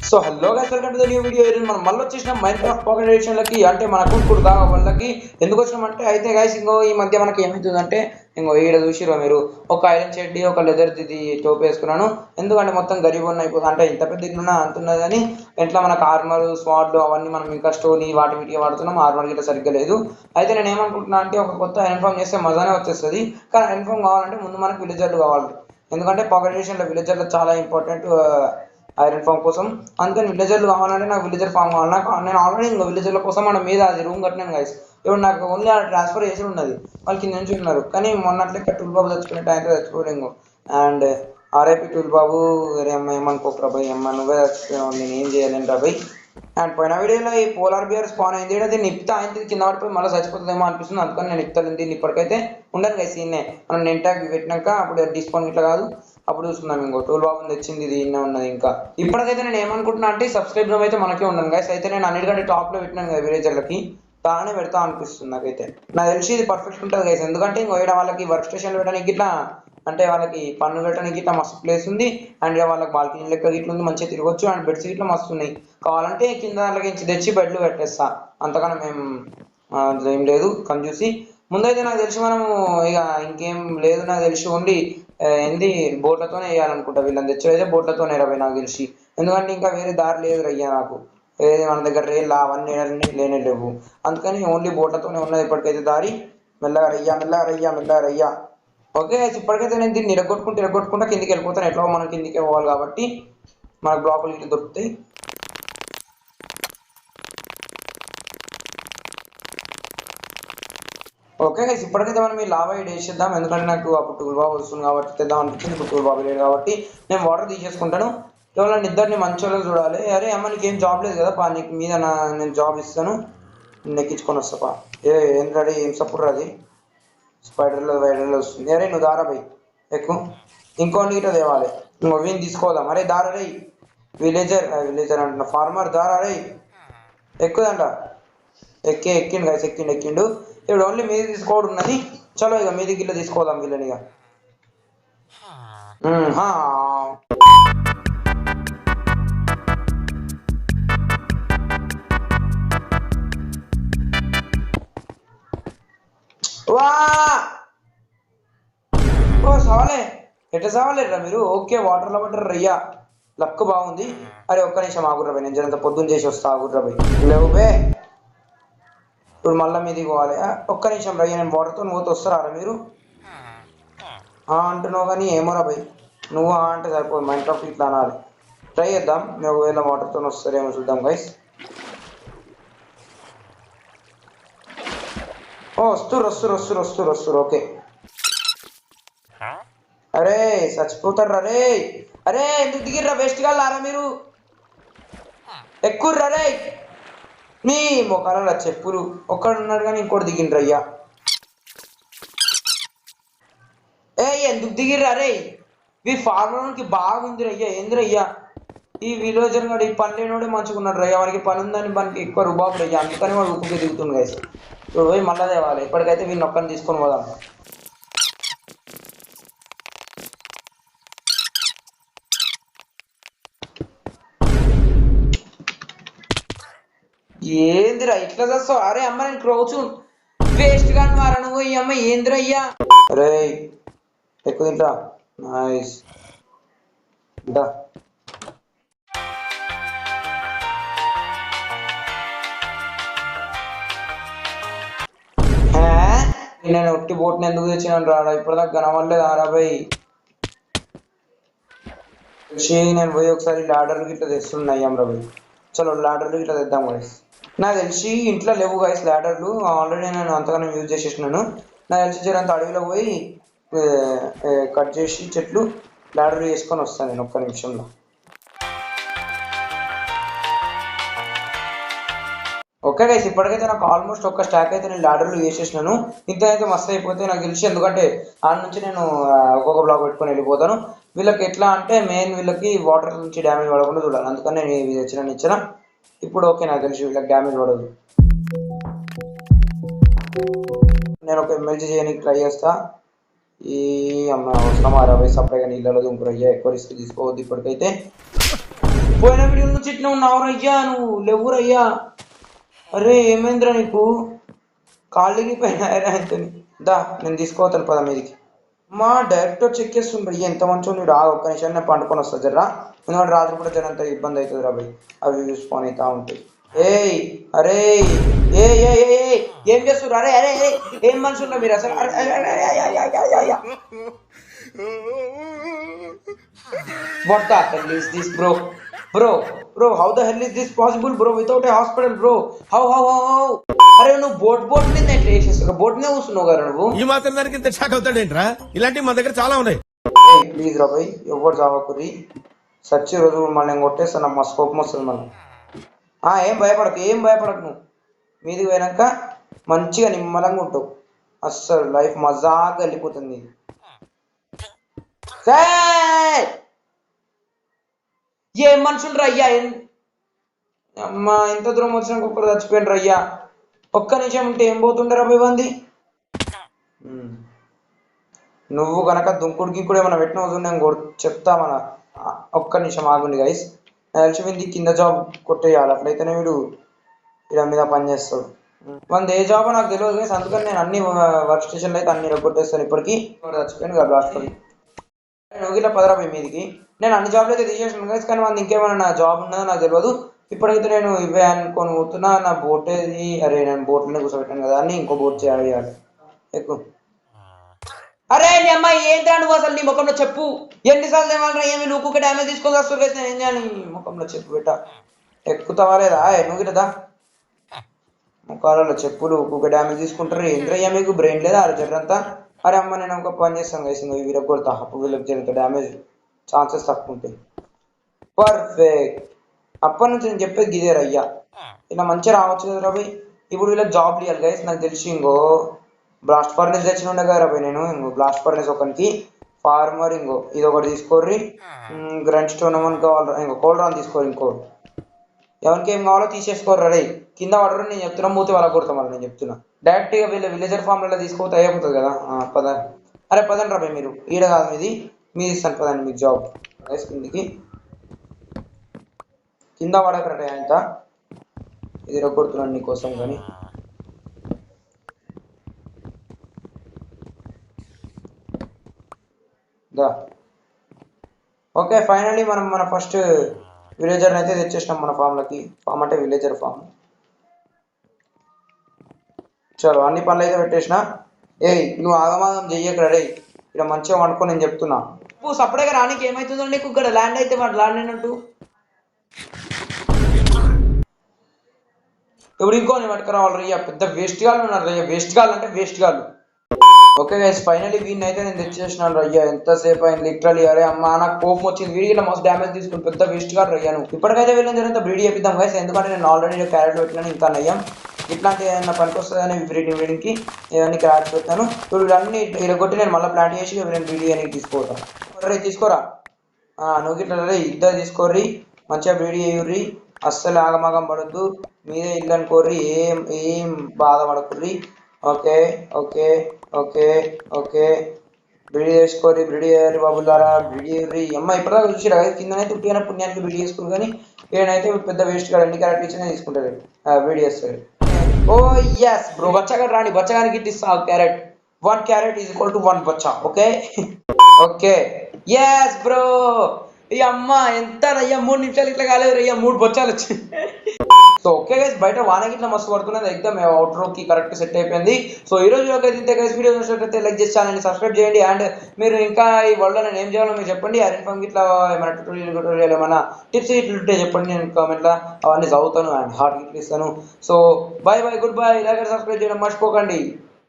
So hello guys, welcome to the new video. ఈరోజు మనం మళ్ళీ వచ్చేసిన మైన్క్రాఫ్ట్ పాకెట్ ఎడిషన్లకి, అంటే మన కుర్దా వాళ్ళకి ఎందుకు వచ్చినామంటే, అయితే గైస్ ఇంకో ఈ మధ్య మనకి ఏమవుతుందంటే, ఇంకో ఈడ చూసిరో మీరు ఒక ఐరన్ చెడ్డి ఒక లెదర్ ది టోప్ వేసుకున్నాను. ఎందుకంటే మొత్తం గరీబ్ అయిపోతుంది, అంటే ఇంత పెద్ద ఇట్లున్నా అంటున్నది కానీ ఇంట్లో మనకు ఆర్మర్ స్వాడ్లు అవన్నీ మనం ఇంకా స్టోనీ వాటి వీటికి వాడుతున్నాం. ఆర్మర్ గిట్లా సరిగ్గా లేదు. అయితే నేను ఏమనుకుంటున్నా అంటే, ఒక కొత్త ఇన్ఫార్మ్ చేస్తే మజానే వచ్చేస్తుంది. కానీ ఇన్ఫార్మ్ కావాలంటే ముందు మనకు విలేజర్లు కావాలి. ఎందుకంటే పాకెట్ ఎడిషన్లో విలేజర్లు చాలా ఇంపార్టెంట్ ఐరన్ ఫామ్ కోసం. అందుకని విలేజర్లు కావాలంటే నాకు విలేజర్ ఫామ్ కావాలి. నేను ఆల్రెడీ ఇంకా విలేజర్ల కోసం మన మీద అది రూమ్ కట్టినాను గైస్. ఇప్పుడు నాకు ఓన్లీ ట్రాన్స్ఫర్ చేసి ఉన్నది, వాళ్ళు కింద నుంచి ఉన్నారు. కానీ మొన్నట్లే టూల్ బాబు చచ్చిపోయిన టైంలో చచ్చిపోలేము. అండ్ ఆర్ఐపి టూల్ బాబు, వేరే అమ్మాయి ఏమనుకోకు రాబాయ్, అమ్మ నువ్వే చచ్చిపోయావు, నేను ఏం చేయలేను రాబాయ్. అండ్ పోయిన వీడియోలో ఈ పోలార్ బియర్ స్పాన్ అయింది, దీన్ని నిప్తా అయింది కింద పడిపోయి మళ్ళీ చచ్చిపోతుందేమో అనిపిస్తుంది. అందుకని నేను నిప్తాను దీన్ని. ఇప్పటికైతే ఉండను గైస్, ఈయనే మనం నెన్ ట్యాగ్ పెట్టినాక అప్పుడు డిస్పాన్ ఇట్లా కాదు, అప్పుడు చూసుకుందాం. ఇంకో టూల్ బాబు తెచ్చింది, ఇది ఇన్నే ఉన్నది. ఇంకా ఇప్పటికైతే నేను ఏమనుకుంటున్నా అంటే, సబ్స్క్రైబ్ అయితే మనకే ఉన్నాను గైస్. అయితే నేను అన్నిటికంటే టాప్ లో పెట్టినాను కదా విలేజర్లకి, తానే పెడతా అనిపిస్తుంది నాకైతే. నాకు తెలిసి ఇది పర్ఫెక్ట్ ఉంటుంది గైస్. ఎందుకంటే ఇంకో వాళ్ళకి వర్క్ స్టేషన్లు పెట్టడానికి ఇట్లా, అంటే వాళ్ళకి పన్ను పెట్టడానికి ఇట్లా మస్తు ప్లేస్ ఉంది. అండ్ వాళ్ళకి బాల్కనీ లెక్క ఇట్లా ఉంది, మంచిగా తిరగొచ్చు. అండ్ బెడ్స్ ఇట్లా మస్తు ఉన్నాయి. కావాలంటే కింద వాళ్ళకి తెచ్చి బెడ్లు పెట్టేస్తా, అంతకన్నా మేము ఏం లేదు చూసి. ముందైతే నాకు తెలిసి మనము ఇక ఇంకేం లేదు, నాకు తెలిసి ఓన్లీ ఏంది బోట్లతోనే వేయాలనుకుంటా. వీళ్ళని తెచ్చేదైతే బోట్లతోనే రవి నాకు తెలిసి. ఎందుకంటే ఇంకా వేరే దారి లేదు రయ్యా నాకు. ఏది మన దగ్గర రేళ్ళు అవన్నీ లేనే లేవు. అందుకని ఓన్లీ బోట్లతోనే ఉన్నది ఇప్పటికైతే దారి. మెల్లగా రయ్యా, మెల్లగా రయ్యా, మెల్లగా రయ్యా. ఓకే, ఇప్పటికైతే నేను దీన్ని ఇరగొట్టుకుంటా కిందికి వెళ్ళిపోతాను. ఎట్లా మనం కిందికి పోవాలి కాబట్టి మనకు బ్లాకులు ఇట్లా దొరుకుతాయి. ఓకే గైస్, ఇప్పటికైతే మనం ఈ లావా ఇడ్ వేసేద్దాం. ఎందుకంటే నాకు అప్పుడు టూల్ బాబు వస్తుంది కాబట్టి తెద్దాం అనిపించింది. ఇప్పుడు టూల్ బాబు లేదు కాబట్టి నేను వాటర్ తీసేసుకుంటాను. కేవలం ఇద్దరిని మంచోళ్ళని చూడాలి. అరే అమ్మ నీకేం జాబ్ లేదు కదా పా, నీకు మీద నేను జాబ్ ఇస్తాను, నెక్కించుకొని వస్తా పా. ఏం రెడీ, ఏం సపోర్ట్ అది స్పైడర్లో వైడర్లో వస్తుంది. అరే నువ్వు దారా బై ఎక్కువ, ఇంకోటి ఇట్లా తేవాలి. ఇంకో వీని తీసుకోదాం. అరే దారా రే, విలేజర్ అంటున్నా, ఫార్మర్ దారా రే, ఎక్కుదంట. ఎక్కిండు గైస్, ఎక్కిండు. ఇప్పుడు ఓన్లీ మీది తీసుకోవడం ఉన్నది. చలో ఇక మీది గిల్ల తీసుకోదాం వీళ్ళని ఇక. వా ఓ సవాలే, ఎట్లా సవాలేరా మీరు? ఓకే వాటర్లో పడ్డారు రయ్యా, లక్ బాగుంది. అరే ఒక్క నిమిషం ఆగుర్రాబాయ్, నేను జనంత పొద్దున్న చేసి వస్తా. ఆగుర్రాబాయ్ లేవుబే, ఇప్పుడు మళ్ళీ మీది పోవాలి. ఒక్క నిమిషం రయ్య, నేను వాటర్తో పోతే వస్తారా మీరు? అంటున్నావు కానీ ఏమో రాబాయ్, నువ్వు అంటే సరిపోదు, మైన్క్రాఫ్ట్ ఇట్లా అనాలి. ట్రై చేద్దాం, మేము ఒకవేళ వాటర్తో వస్తారేమో చూద్దాం గైస్. వస్తురు. ఓకే, అరే చచ్చిపోతారు రే. అరే ఎందుకు దిగిర్రా వేస్ట్ కాలారా మీరు? ఎక్కుర్రా రే, మీ మొక్కల చెప్పులు. ఒక్కడు ఉన్నాడు కానీ ఇంకోటి దిగిండ్రు అయ్యా. ఎందుకు దిగిర్రా రే? మీ ఫార్మర్కి బాగుంది రయ్యా. ఏందిరయ్యా ఈ విలేజర్ గారు, ఈ పని లేనివాడే మంచిగా ఉన్నాడు రయ్యా. వాడికి పని ఉందని మనకి ఎక్కువ రుబాబు రయ్యా, అందుకని వాడు ఉప్పుకి దిగుతుంది గైస్. ఇప్పుడు పోయి మళ్ళా తేవాలి. ఇప్పటికైతే వీళ్ళని ఒక్కరిని తీసుకొని పోదాం. ఏందిరా ఇట్లా చేస్తావు? అరే అమ్మ నేను క్రౌచు వేస్ట్ గా మారా నువ్వు. ఈ అమ్మ ఏందిరయ్యా? అరే ఎక్కువ తింటా. నైస్ ఇంటా. నేను ఒట్టి బోట్ని ఎందుకు తెచ్చినాను రాడా? ఇప్పటిదాకా కనవలేదు ఆరాబాయ్. నేను పోయి ఒకసారి లాడర్లు గిట్లా తెస్తున్నాయి అమ్రాబాయ్. చలో లాడర్లు గిట్లా తెద్దాం గైస్. నాకు తెలిసి ఇంట్లో లేవు గైస్ లాడర్లు, ఆల్రెడీ నేను అంతగానో యూజ్ చేసేసినాను. నాకు తెలిసి జరంత అడవిలో పోయి కట్ చేసి చెట్లు లాడర్ వేసుకొని వస్తాను నేను ఒక్క నిమిషంలో. ఓకే గైస్, ఇప్పటికైతే నాకు ఆల్మోస్ట్ ఒక స్టాక్ అయితే నేను లాడర్లు వేసేసినాను. ఇంత అయితే మస్తు అయిపోతే నాకు తెలిసి. ఎందుకంటే ఆడ నుంచి నేను ఒక్కొక్క బ్లాక్ పెట్టుకొని వెళ్ళిపోతాను. వీళ్ళకి ఎట్లా అంటే మెయిన్ వీళ్ళకి వాటర్ నుంచి డ్యామేజ్ పడకుండా చూడాలి. అందుకని నేను ఇవి ఇచ్చిన. ఇప్పుడు ఓకే, నాకు తెలిసి వీళ్ళకి డ్యామేజ్ పడదు. నేను ఒక ఎమ్మెల్జీ చేయడానికి ట్రై చేస్తా. ఈ అమ్మ అవసరం 60 సపరేగా నీళ్ళలో దుంకురయ్యా, ఎక్కువ రిస్క్ తీసుకోవద్దు ఇప్పటికైతే. పోయిన వీడియో నుంచి ఇట్లా ఉన్నావురయ్యా నువ్వు లేవురయ్యా. అరే ఏమైందిరా నీకు? కాళ్ళకి పైన అవుతుంది. దా నేను తీసుకోవతాను పద మీదికి. మా డైరెక్టర్ చెక్ చేస్తుండ్రు ఎంత మంచిగా మీరు ఒక్క నిమిషం నేను పండుకొని వస్తా జర్రా. ఎందుకంటే రాత్రి కూడా జరంత ఇబ్బంది అవుతుంది రా భయ్, అవి చూసుకొని అవుతా ఉంటాయి. ఏయ్ అరే ఏ ఏ ఏం చేస్తున్నారు? అరే అరే ఏం మనుషులు మీరు అసలు? What the hell is this, bro? Bro, how the hell is this possible, bro? Without a hospital, bro. How? అరే నువ్వు బోట్ మీద ఎట్లా వేసేస్తావు? బోట్ మీద కూర్చున్నావు కదా నువ్వు. ఈ మాత్రం దానికి ఇంత షాక్ అవుతాడేంట్రా? ఇలాంటివి మన దగ్గర చాలా ఉన్నాయి. ప్లీజ్ రా భయ్, ఎవరు చావకురి. సచ్చి రోజు మళ్ళీ నేను కొట్టేస్తాను, మా స్కోపం వస్తుంది మళ్ళీ. ఏం భయపడకు నువ్వు. మీదికి పోయినాక మంచిగా నిమ్మలంగా ఉంటావు. అస్సలు లైఫ్ మజాగా వెళ్ళిపోతుంది. ఏం మనుషులు రయ్యా? అమ్మా ఎంత దూరం వచ్చినా ఒక్కరు చచ్చిపోయిన రయ్యా. ఒక్క నిమిషం ఉంటే ఏం పోతుండే రబ్బీ బంది. నువ్వు కనుక దుంకుడికి కూడా ఏమైనా పెట్టిన నేను చెప్తా మన. ఒక్క నిమిషం ఆగుండి గైస్. తెలిసిపోయింది కింద జాబ్ కొట్టేయాలి, అట్లయితేనే వీడు వీళ్ళ మీద పని చేస్తాడు. మనది ఏ జాబ్ నాకు తెలియదు గైస్, అందుకని నేను అన్ని వర్క్ స్టేషన్లో అయితే అన్ని కొట్టేస్తాను. ఇప్పటికీ చచ్చిపోయాను కదా లాస్ట్. నువ్వు ఇట్లా పదరాబై మీదికి. నేను అన్ని జాబ్లు అయితే తీసేసాను గైస్, కానీ మనది ఇంకేమైనా నా జాబ్ ఉన్నదో నాకు తెలియదు. ఇప్పటికైతే నేను ఇవే అనుకొని పోతున్నా. నా బోట్ ఏది? అరే నేను బోట్లోనే కూర్చోబెట్టాను కదా అని ఇంకో బోట్ చేయాలి ఎక్కువ. అరే నీ అమ్మాయి ఏంటి నువ్వు అసలు? నీ ముఖంలో చెప్పు. ఎన్నిసార్లు ఏమన్నా ఏమి నువ్వు డ్యామేజ్ తీసుకొని వస్తుంది అయితే ఏం చేయాలి? ముఖంలో చెప్పు పెట్ట. ఎక్కుతావా లేదా? నువ్వు గిట్టదా ముఖాలలో చెప్పులు ఒక్కొక్క డ్యామేజ్ తీసుకుంటారు. ఏంద్రయ్యా మీకు బ్రెయిన్ లేదా? జరంతా. అరే అమ్మ నేను ఒక పని చేస్తాను కలిసి వీళ్ళకి కొడతా. అప్పుడు వీళ్ళకి జరిగితే డ్యామేజ్ ఛాన్సెస్ తక్కువ ఉంటాయి. పర్ఫెక్ట్. అప్పటి నుంచి నేను చెప్పేది గిదేరు అయ్యా. ఇలా మంచిగా రావచ్చు కదా రాబోయ్. ఇప్పుడు వీళ్ళకి జాబ్ ఇవ్వాలి గైస్. నాకు తెలిసి ఇంకో బ్లాస్ట్ ఫర్నెస్ తెచ్చిన ఉండే కదా రాబోయ్. నేను ఇంకో బ్లాస్ట్ ఫర్నెస్ ఒకరికి, ఫార్మర్ ఇంకో ఇది ఒకటి తీసుకోర్రి. గ్రండ్ స్టోన్ ఏమని కావాలి? ఇంకో కోల్డ్ రాన్ తీసుకోరు. ఇంకో ఎవరికి ఏం కావాలో తీసేసుకోరు. రెడీ కింద పడరు. నేను చెప్తున్నా మూతి వాళ్ళ కొడతాం మళ్ళీ. నేను చెప్తున్నా డైరెక్ట్గా వీళ్ళ విలేజర్ ఫామ్లలో తీసుకోతే అయిపోతుంది కదా. పద. అరే పదండి రాబోయ్. మీరు ఈడ కాదు మీది ఇస్తాను పదండి మీకు జాబ్. కిందికి కింద పడకరట అంత. ఇది రొక్కొడుతున్నాను నీకోసం. కానీ దా ఓకే ఫైనల్లీ మనం మన ఫస్ట్ విలేజర్ని అయితే తెచ్చేసినాం మన ఫామ్లకి. ఫామ్ అంటే విలేజర్ ఫామ్. చలో అన్ని పనులు అయితే పెట్టేసిన. నువ్వు ఆగమాగం చెయ్యకు రే. ఇక్కడ మంచిగా వండుకో నేను చెప్తున్నా. నువ్వు సపరేట్గా రానికి ఏమవుతుందో నీకు ఇక్కడ ల్యాండ్ అయితే వాడు ల్యాండ్ అయినట్టు. ఇప్పుడు ఇంకోని పట్టుకురావాలి రయ్యా. పెద్ద వేస్ట్ గాళ్ళు ఉన్నారు రయ్యా. వేస్ట్ గాళ్ళు అంటే వేస్ట్ గాళ్ళు. ఓకే గైస్ ఫైనల్లీ వీడిని అయితే నేను తెచ్చేసినాను రయ్యా. ఎంతసేపు అయింది లిటరలీ. అరే అమ్మా నాకు కోపం వచ్చింది. వీడికి మస్తు డ్యామేజ్ తీసుకుని పెద్ద వేస్ట్ గారు రయ్యాను. ఇప్పటికైతే వెళ్ళిన తర్వాత బ్రీడ్ చేపిద్దాం గైస్. ఎందుకంటే నేను ఆల్రెడీ క్యారెట్ పెట్టినాను. ఇంకా నయ్యాం ఇట్లాంటి ఏదైనా పనికి వస్తుందని బ్రీడింగ్కి ఇవన్నీ క్యారెట్ పెట్టాను. ఇప్పుడు వీళ్ళన్నీ ఇరగొట్టి నేను మళ్ళీ ప్లాంట్ చేసి నేను బ్రీడ్ అని తీసుకోతాను. రే తీసుకోరా. నువ్వు ఇట్లా రే ఇద్దరు తీసుకోర్రి. మంచిగా బ్రీడ్ చేయుర్రి. అస్సలు ఆగమాగం పడద్దు. మీదే ఇల్లు అనుకోర్రి. ఏం బాధపడకుర్రి. Okay okay okay okay breed చేసుకోరి. బ్రీడ్ చేయాలి బాబులారా. బ్రీడ్ చేయర్రి. అమ్మ ఇప్పటిదాకా చూసిరా కిందనైతే ఉట్టిన పుణ్యానికి బ్రీడ్ చేసుకోరు. కానీ ఏడైతే పెద్ద వేస్ట్ గా ఎన్ని క్యారెక్టర్ ఇచ్చినా తీసుకుంటారు. బ్రీడ్ చేస్తారు. ఓ ఎస్ బ్రో. బచ్చగాడు రాని. బచ్చగానికి ఇట్టిస్తా carrot. 1 carrot is equal to 1 బచ్చా. Okay okay yes bro. ఈ అమ్మ ఎంత రయ్యా 3 నిమిషాలు ఇట్లా కాలేదు రయ్యా. 3 బొచ్చాలు వచ్చాయి. సో ఓకే గైస్ బయట వానకి ఇట్లా మస్తు పడుతున్నది. ఎగ్జామ్ అవుట్రోకి కరెక్ట్ సెట్ అయిపోయింది. సో ఈ రోజు ఇంతే గైస్. వీడియో నచ్చినట్లయితే లైక్ చేసి ఛానల్ని సబ్స్క్రైబ్ చేయండి. అండ్ మీరు ఇంకా ఈ వరల్డ్లో నేను ఏం చేయాలో మీరు చెప్పండి. ఇన్ఫామ్ ఇట్లా ఏమైనా ట్యూటోరియల్ ఏమైనా టిప్స్ ఇట్లుంటే చెప్పండి. నేను కామెంట్లో అవన్నీ చదువుతాను అండ్ హార్ట్ గిట్లు ఇస్తాను. So bye good bye. ఇలాగే సబ్స్క్రైబ్ చేయడం మర్చిపోకండి.